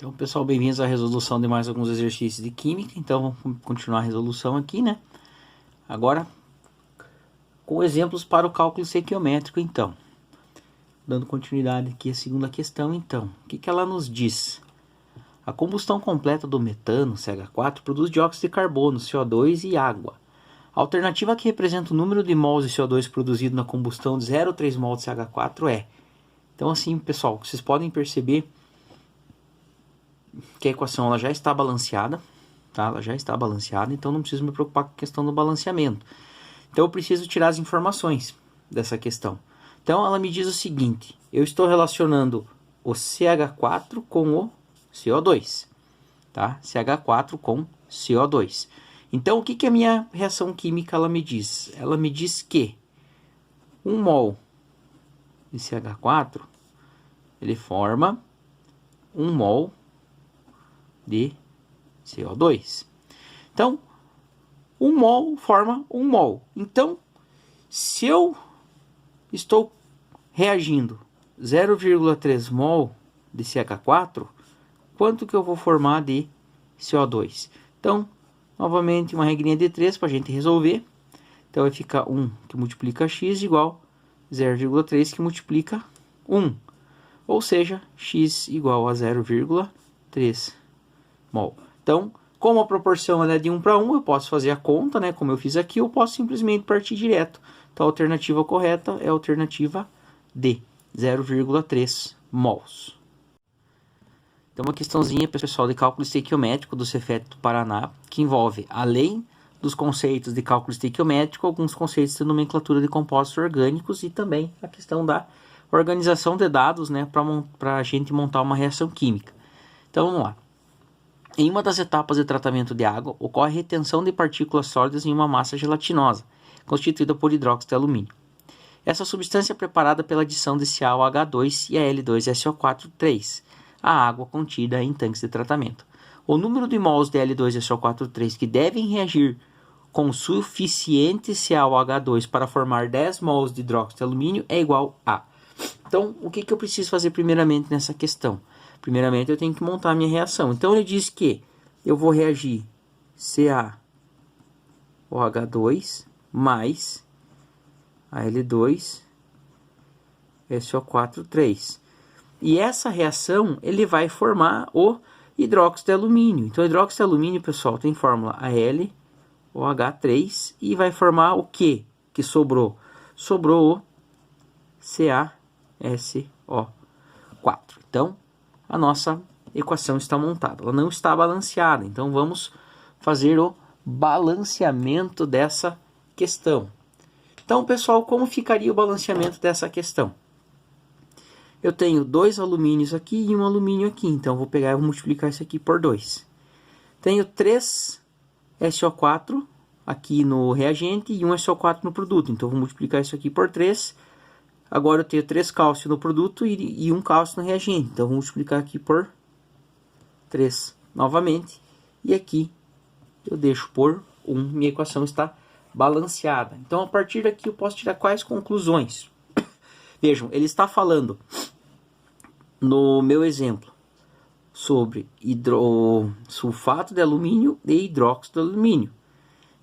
Então, pessoal, bem-vindos à resolução de mais alguns exercícios de química. Então, vamos continuar a resolução aqui, né? Agora, com exemplos para o cálculo estequiométrico, então. Dando continuidade aqui à segunda questão, então. O que ela nos diz? A combustão completa do metano, CH4, produz dióxido de carbono, CO2 e água. A alternativa que representa o número de mols de CO2 produzido na combustão de 0,3 mol de CH4 é... Então, assim, pessoal, vocês podem perceber que a equação ela já está balanceada, tá? Ela já está balanceada, então não preciso me preocupar com a questão do balanceamento. Então eu preciso tirar as informações dessa questão. Então ela me diz o seguinte: eu estou relacionando o CH4 com o CO2, tá? CH4 com CO2. Então o que a minha reação química ela me diz? Ela me diz que 1 mol de CH4 ele forma 1 mol de CO2. Então, 1 mol forma 1 mol. Então, se eu estou reagindo 0,3 mol de CH4, quanto que eu vou formar de CO2? Então, novamente, uma regrinha de 3 para a gente resolver. Então, vai ficar 1 que multiplica x igual 0,3 que multiplica 1. Ou seja, x igual a 0,3 mol. Então, como a proporção é de 1 para 1, eu posso fazer a conta, né, como eu fiz aqui, eu posso simplesmente partir direto. Então, a alternativa correta é a alternativa D, 0,3 mols. Então, uma questãozinha, pessoal, de cálculo estequiométrico do Cefet do Paraná, que envolve, além dos conceitos de cálculo estequiométrico, alguns conceitos de nomenclatura de compostos orgânicos e também a questão da organização de dados, né, para a gente montar uma reação química. Então, vamos lá. Em uma das etapas de tratamento de água, ocorre retenção de partículas sólidas em uma massa gelatinosa, constituída por hidróxido de alumínio. Essa substância é preparada pela adição de CaOH2 e a L2SO4 à água contida em tanques de tratamento. O número de mols de L2SO4 que devem reagir com suficiente CaOH2 para formar 10 mols de hidróxido de alumínio é igual a... Então, o que eu preciso fazer primeiramente nessa questão? Primeiramente, eu tenho que montar a minha reação. Então, ele diz que eu vou reagir CaOH2 mais Al2SO4. E essa reação, ele vai formar o hidróxido de alumínio. Então, o hidróxido de alumínio, pessoal, tem fórmula AlOH3 e vai formar o que sobrou? Sobrou o CaSO4. Então, a nossa equação está montada. Ela não está balanceada. Então, vamos fazer o balanceamento dessa questão. Então, pessoal, como ficaria o balanceamento dessa questão? Eu tenho 2 alumínios aqui e 1 alumínio aqui. Então, vou pegar e vou multiplicar isso aqui por 2. Tenho 3 SO4 aqui no reagente e 1 SO4 no produto. Então, vou multiplicar isso aqui por 3. Agora eu tenho 3 cálcio no produto e 1 cálcio no reagente. Então, vou multiplicar aqui por 3 novamente. E aqui eu deixo por 1. Minha equação está balanceada. Então, a partir daqui eu posso tirar quais conclusões? Vejam, ele está falando, no meu exemplo, sobre sulfato de alumínio e hidróxido de alumínio.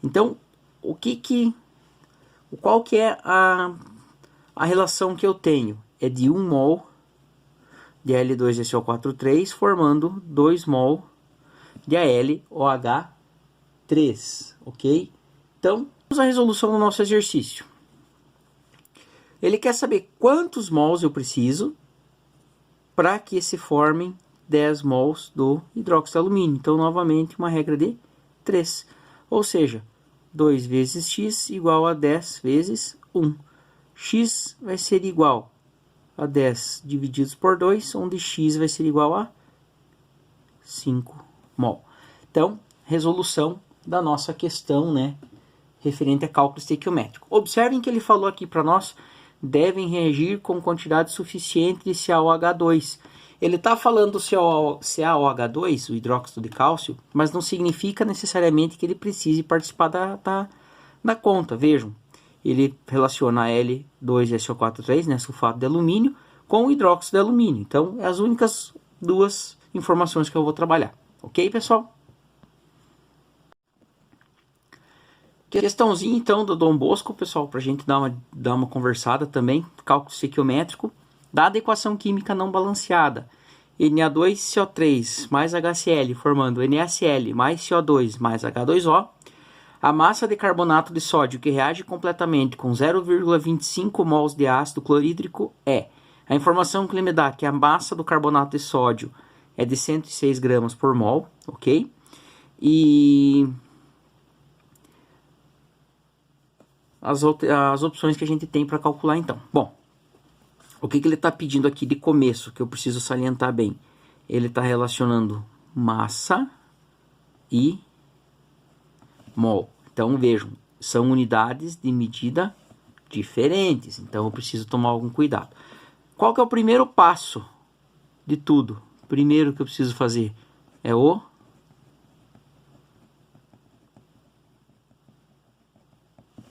Então, qual que é a relação que eu tenho? É de 1 mol de L2SO4 formando 2 mol de AlOH3, ok? Então, vamos à resolução do nosso exercício. Ele quer saber quantos mols eu preciso para que se formem 10 mols do hidróxido de alumínio. Então, novamente, uma regra de 3. Ou seja, 2 vezes x igual a 10 vezes 1. X vai ser igual a 10 divididos por 2, onde x vai ser igual a 5 mol. Então, resolução da nossa questão, né, referente a cálculo estequiométrico. Observem que ele falou aqui para nós, devem reagir com quantidade suficiente de CaOH2. Ele está falando do CaOH2, o hidróxido de cálcio, mas não significa necessariamente que ele precise participar da conta. Vejam, ele relaciona L2SO4, né, sulfato de alumínio, com o hidróxido de alumínio. Então, é as únicas duas informações que eu vou trabalhar. Ok, pessoal? Questãozinha então do Dom Bosco, pessoal, para a gente dar uma conversada também. Cálculo estequiométrico. Dada a equação química não balanceada, Na2CO3 mais HCl formando NaCl mais CO2 mais H2O, a massa de carbonato de sódio que reage completamente com 0,25 mols de ácido clorídrico é... A informação que ele me dá é que a massa do carbonato de sódio é de 106 gramas por mol, ok? E as opções que a gente tem para calcular então. Bom, o que ele está pedindo aqui de começo, que eu preciso salientar bem? Ele está relacionando massa e mol. Então vejam, são unidades de medida diferentes, então eu preciso tomar algum cuidado. Qual que é o primeiro passo de tudo? O primeiro que eu preciso fazer é o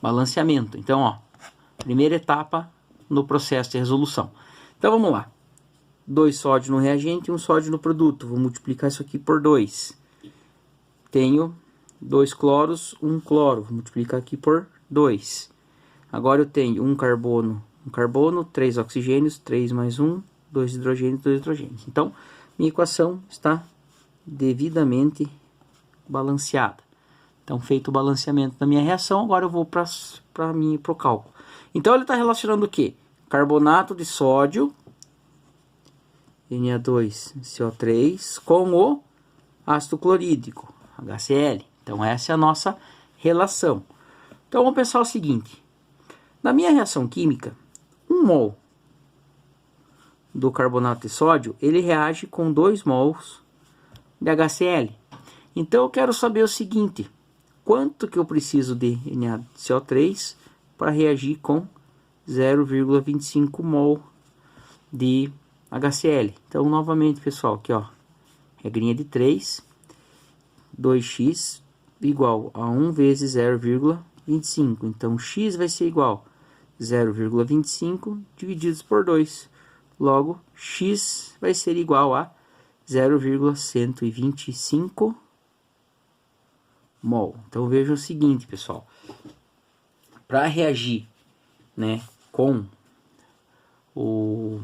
balanceamento. Então, ó, primeira etapa no processo de resolução. Então vamos lá. 2 sódio no reagente e 1 sódio no produto. Vou multiplicar isso aqui por 2. Tenho 2 cloros, 1 cloro. Vou multiplicar aqui por 2. Agora eu tenho 1 carbono, 3 oxigênios, 3 mais 1, 2 hidrogênios, 2 hidrogênios. Então, minha equação está devidamente balanceada. Então, feito o balanceamento da minha reação, agora eu vou para o cálculo. Então, ele está relacionando o quê? Carbonato de sódio, Na2CO3, com o ácido clorídrico, HCl. Então, essa é a nossa relação. Então, vamos pensar o seguinte. Na minha reação química, 1 mol do carbonato de sódio, ele reage com 2 mols de HCl. Então, eu quero saber o seguinte. Quanto que eu preciso de NaCO3 para reagir com 0,25 mol de HCl. Então, novamente, pessoal, aqui, ó, regrinha de 3, 2x igual a 1 vezes 0,25. Então, x vai ser igual a 0,25 divididos por 2. Logo, x vai ser igual a 0,125 mol. Então, veja o seguinte, pessoal. Para reagir, né, com o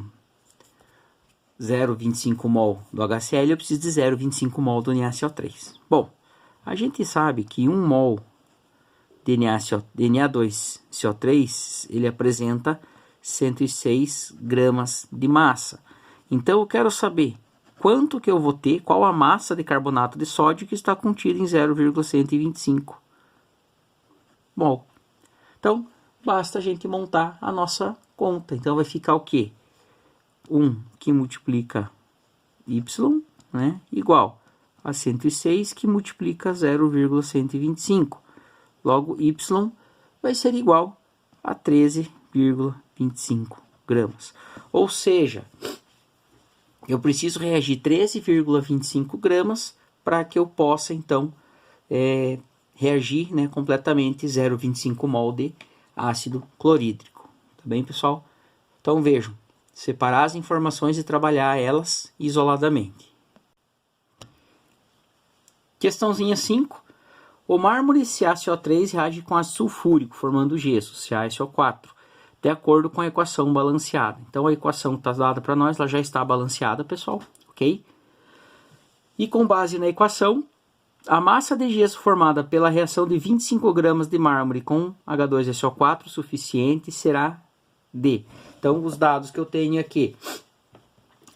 0,25 mol do HCl, eu preciso de 0,25 mol do NaCO3. Bom, a gente sabe que 1 mol de Na2CO3, ele apresenta 106 gramas de massa. Então, eu quero saber quanto que eu vou ter, qual a massa de carbonato de sódio que está contida em 0,125 mol. Então, basta a gente montar a nossa conta. Então, vai ficar o quê? 1 que multiplica Y, né, igual a 106 que multiplica 0,125. Logo, Y vai ser igual a 13,25 gramas. Ou seja, eu preciso reagir 13,25 gramas para que eu possa, então, reagir, né, completamente 0,25 mol de ácido clorídrico. Tá bem, pessoal? Então, vejam, separar as informações e trabalhar elas isoladamente. Questãozinha 5. O mármore CaCO3 reage com ácido sulfúrico, formando gesso, CaSO4, de acordo com a equação balanceada. Então, a equação que está dada para nós, ela já está balanceada, pessoal, ok? E com base na equação, a massa de gesso formada pela reação de 25 gramas de mármore com H2SO4 suficiente será de... Então, os dados que eu tenho aqui,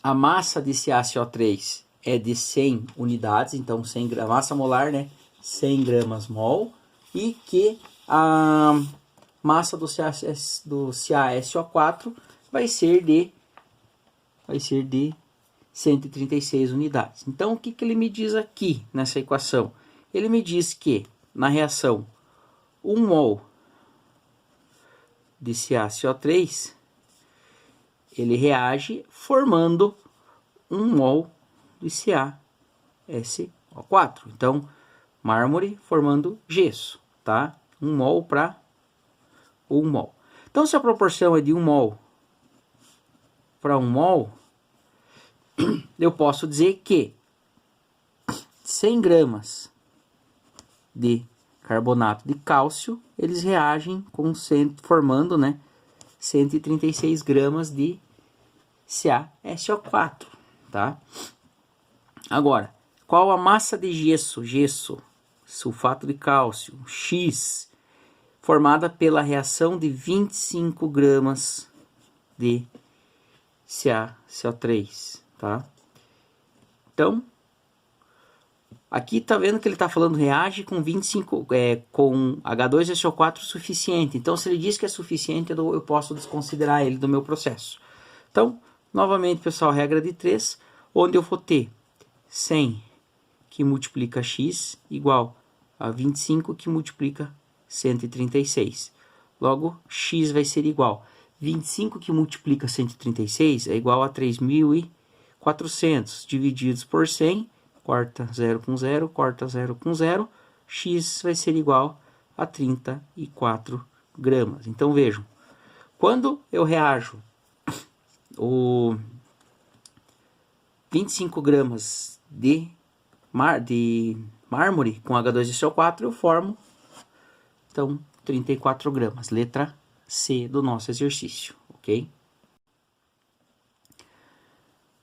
a massa de CaCO3 é de 100 unidades, então 100 gramas, massa molar, né? 100 gramas mol, e que a massa do CaSO4 vai ser de 136 unidades. Então, o que ele me diz aqui nessa equação? Ele me diz que na reação 1 mol de CaCO3 ele reage formando 1 mol de CaSO4. Então, mármore formando gesso, tá? 1 mol para 1 mol. Então, se a proporção é de 1 mol para 1 mol, eu posso dizer que 100 gramas de carbonato de cálcio, eles reagem com formando, né, 136 gramas de CaSO4, tá? Agora, qual a massa de gesso, sulfato de cálcio, X, formada pela reação de 25 gramas de CaCO3, tá? Então, aqui tá vendo que ele tá falando reage com 25, com H2SO4 suficiente. Então, se ele diz que é suficiente, eu posso desconsiderar ele do meu processo. Então, novamente, pessoal, regra de 3, onde eu vou ter 100 que multiplica X igual a 25 que multiplica 136. Logo, X vai ser igual 25 que multiplica 136 é igual a 3.400 divididos por 100, corta 0 com 0, corta 0 com 0, X vai ser igual a 34 gramas. Então vejam, quando eu reajo o 25 gramas de mármore com H2SO4, eu formo, então, 34 gramas. Letra C do nosso exercício, ok?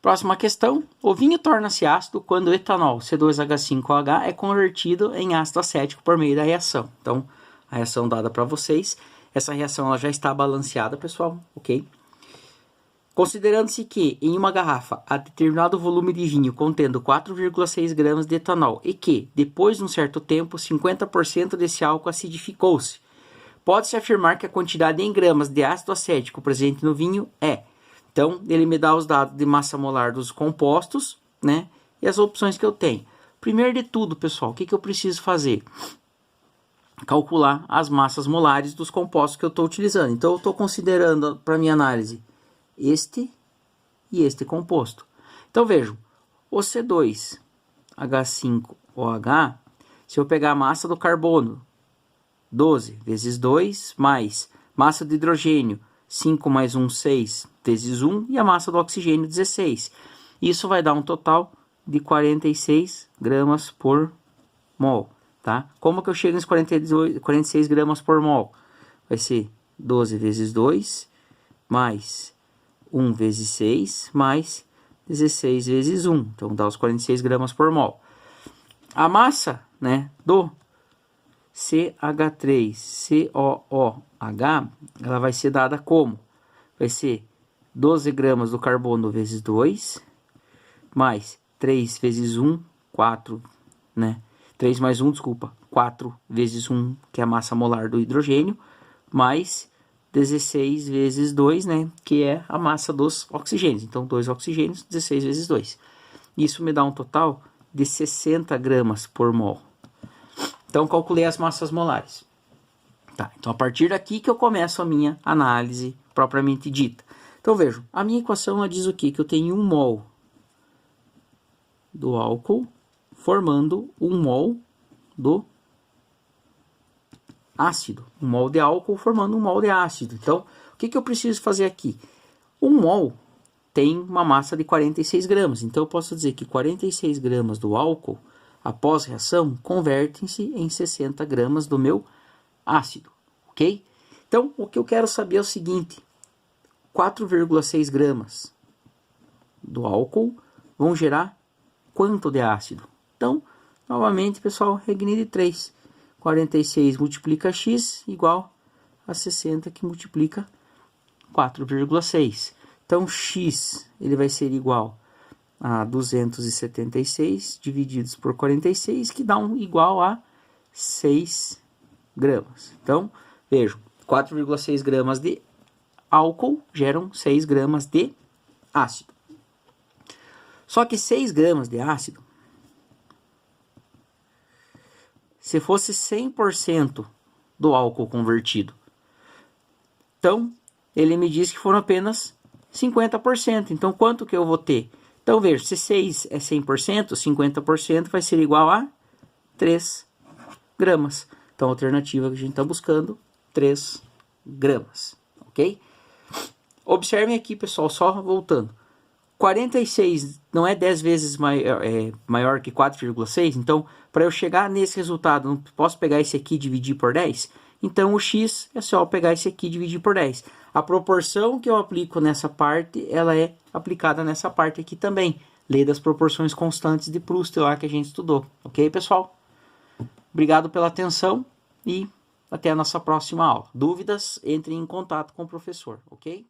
Próxima questão. O vinho torna-se ácido quando o etanol C2H5OH é convertido em ácido acético por meio da reação. Então, a reação dada para vocês. Essa reação ela já está balanceada, pessoal, ok? Considerando-se que em uma garrafa há determinado volume de vinho contendo 4,6 gramas de etanol e que, depois de um certo tempo, 50% desse álcool acidificou-se, pode-se afirmar que a quantidade em gramas de ácido acético presente no vinho é. Então, ele me dá os dados de massa molar dos compostos, né? E as opções que eu tenho. Primeiro de tudo, pessoal, o que eu preciso fazer? Calcular as massas molares dos compostos que eu estou utilizando. Então, eu estou considerando para minha análise este e este composto. Então vejam, o C2H5OH, se eu pegar a massa do carbono, 12 vezes 2, mais massa de hidrogênio, 5 mais 1, 6 vezes 1, e a massa do oxigênio, 16. Isso vai dar um total de 46 gramas por mol, tá? Como que eu chego nos 46 gramas por mol? Vai ser 12 vezes 2, mais 1 vezes 6, mais 16 vezes 1. Então, dá os 46 gramas por mol. A massa, né, do CH3COOH, ela vai ser dada como? Vai ser 12 gramas do carbono vezes 2, mais 3 vezes 1, 4, né? 3 mais 1, desculpa, 4 vezes 1, que é a massa molar do hidrogênio, mais 16 vezes 2, né, que é a massa dos oxigênios. Então, 2 oxigênios, 16 vezes 2. Isso me dá um total de 60 gramas por mol. Então, calculei as massas molares. Tá, então, a partir daqui que eu começo a minha análise propriamente dita. Então, vejam, a minha equação ela diz o quê? Que eu tenho 1 mol do álcool formando 1 mol do ácido. 1 mol de álcool formando 1 mol de ácido. Então, o que eu preciso fazer aqui? 1 mol tem uma massa de 46 gramas. Então, eu posso dizer que 46 gramas do álcool, após reação, convertem-se em 60 gramas do meu ácido. Ok? Então, o que eu quero saber é o seguinte. 4,6 gramas do álcool vão gerar quanto de ácido? Então, novamente, pessoal, regra de 3. 46 multiplica x igual a 60 que multiplica 4,6. Então, x ele vai ser igual a 276 divididos por 46, que dá igual a 6 gramas. Então, vejam, 4,6 gramas de álcool geram 6 gramas de ácido. Só que 6 gramas de ácido, se fosse 100% do álcool convertido, então ele me diz que foram apenas 50%. Então, quanto que eu vou ter? Então, veja, se 6 é 100%, 50% vai ser igual a 3 gramas. Então, a alternativa que a gente está buscando, 3 gramas, ok? Observem aqui, pessoal, só voltando. 46 não é 10 vezes maior que 4,6? Então, para eu chegar nesse resultado, não posso pegar esse aqui e dividir por 10? Então, o x é só eu pegar esse aqui e dividir por 10. A proporção que eu aplico nessa parte, ela é aplicada nessa parte aqui também. Lei das proporções constantes de Proust lá que a gente estudou. Ok, pessoal? Obrigado pela atenção e até a nossa próxima aula. Dúvidas, entre em contato com o professor, ok?